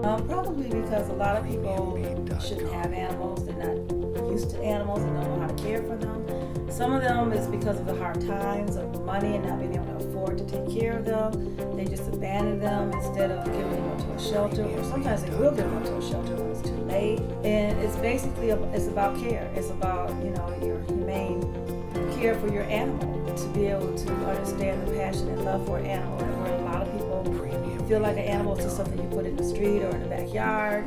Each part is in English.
Probably because a lot of people shouldn't have animals. They're not used to animals and don't know how to care for them. Some of them is because of the hard times, of money, and not being able to afford to take care of them. They just abandon them instead of giving them to a shelter, or sometimes they will give them to a shelter when it's too late. And it's basically it's about care. It's about your humane care for your animal, to be able to understand the passion and love for an animal. And where a lot of people feel like an animal is just something you put in the street or in the backyard,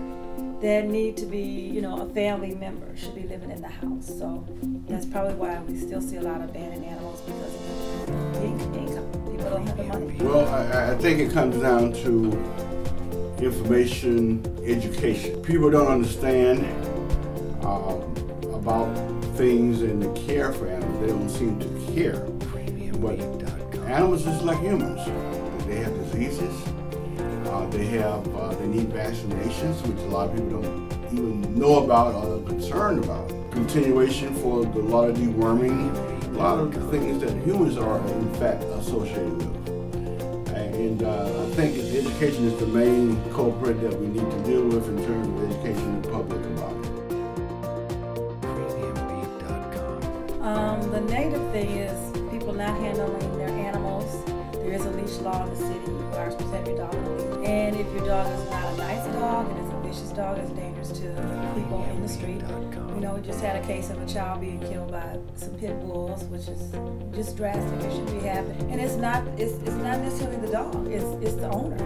that need to be, a family member should be living in the house. So that's probably why we still see a lot of abandoned animals, because of the income. People don't have the money. Well, I think it comes down to information, education. People don't understand about things and the care for animals. They don't seem to care. But animals are just like humans. They have diseases. They need vaccinations, which a lot of people don't even know about or are concerned about. Continuation for a lot of deworming, a lot of the things that humans are in fact associated with. And I think education is the main culprit that we need to deal with in terms of educating the public about it. The negative thing is people not handling their animals. There is a leash law in the city. You requires to protect your dog on a leash. And if your dog is not a nice dog and it's a vicious dog, it's dangerous to people in the street. We just had a case of a child being killed by some pit bulls, which is just drastic. It shouldn't be happening. And it's not necessarily the dog. It's the owner.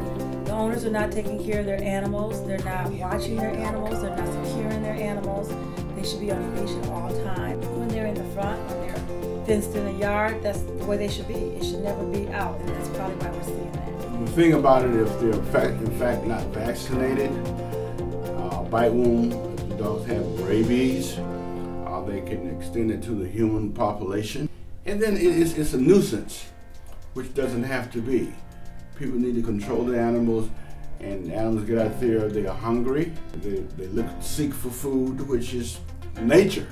The owners are not taking care of their animals. They're not watching their animals. They're not securing their animals. They should be on a leash at all times. When they're in the front, when they're fenced in a yard, that's the way they should be. It should never be out, and that's probably why we're seeing that. The thing about it, if they're in fact not vaccinated, bite wound, if the dogs have rabies, they can extend it to the human population. And then it's a nuisance, which doesn't have to be. People need to control the animals, and animals get out there, they are hungry, they seek for food, which is nature.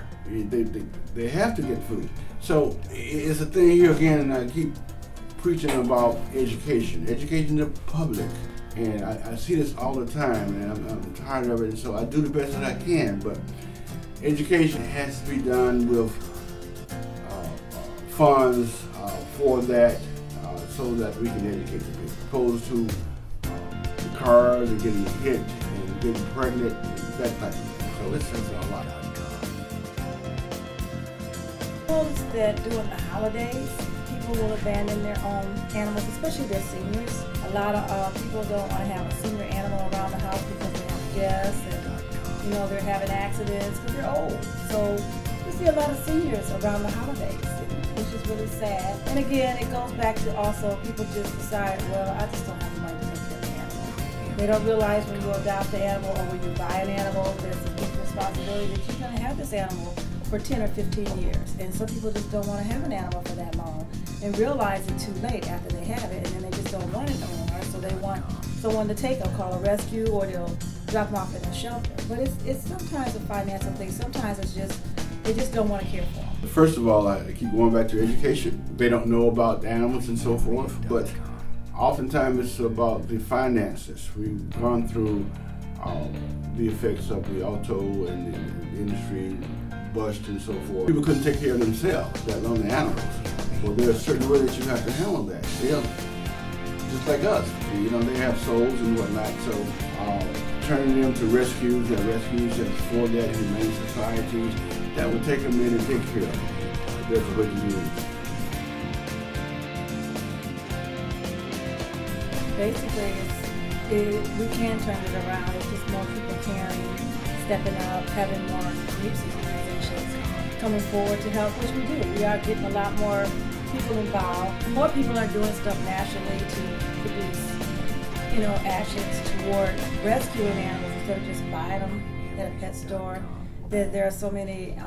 They have to get food. So it's a thing here again, and I keep preaching about education the public. And I see this all the time, and I'm tired of it, and so I do the best that I can. But education has to be done with funds for that, so that we can educate the people, opposed to the cars and getting hit and getting pregnant, and that type of thing. So it's a lot. That during the holidays, people will abandon their own animals, especially their seniors. A lot of people don't want to have a senior animal around the house because they have guests, and they're having accidents because they're old. So we see a lot of seniors around the holidays, which is really sad. And again, it goes back to also people just decide, well, I just don't have the money to take care of the animal. They don't realize when you adopt an animal or when you buy an animal, there's a big responsibility that you're going to have this animal for 10 or 15 years. And some people just don't want to have an animal for that long and realize it too late after they have it, and then they just don't want it no more. So they want someone to take them, call a rescue, or they'll drop them off in a shelter. But it's sometimes a financial thing. Sometimes it's just, they just don't want to care for them. First of all, I keep going back to education. They don't know about animals and so forth, but oftentimes it's about the finances. We've gone through the effects of the auto and the industry bust and so forth. People couldn't take care of themselves, let alone the animals. Well, there's a certain way that you have to handle that. They're just like us. They have souls and whatnot. So turning them to rescues and for that humane societies that would take them in and take care of them. That's what you need. Basically, we can turn it around. It's just more people caring, stepping up, having more groups and organizations coming forward to help, which we do. We are getting a lot more people involved. More people are doing stuff nationally to produce, actions toward rescuing animals instead of just buying them at a pet store. There are so many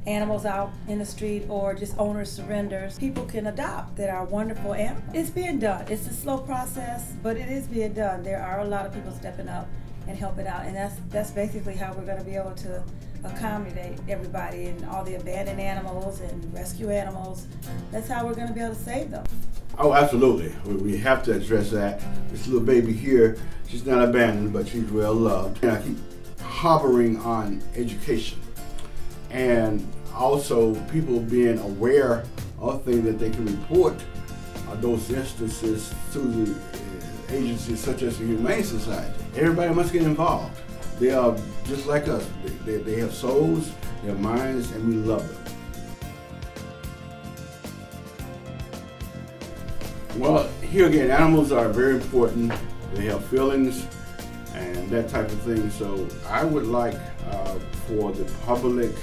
animals out in the street, or just owner surrenders. People can adopt that are wonderful animals. It's being done. It's a slow process, but it is being done. There are a lot of people stepping up and help it out. And that's basically how we're going to be able to accommodate everybody and all the abandoned animals and rescue animals. That's how we're going to be able to save them. Oh, absolutely. We have to address that. This little baby here, she's not abandoned, but she's well loved. And I keep harboring on education and also people being aware of things that they can report those instances to the agencies such as the Humane Society. Everybody must get involved. They are just like us. They have souls, they have minds, and we love them. Well, here again, animals are very important. They have feelings and that type of thing. So I would like for the public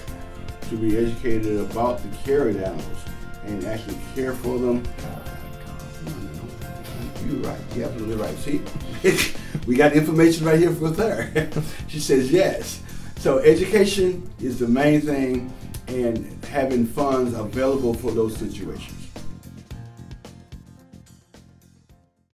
to be educated about the care of animals and actually care for them. You're right. You're absolutely right. See, we got information right here with her. She says yes. So education is the main thing, and having funds available for those situations.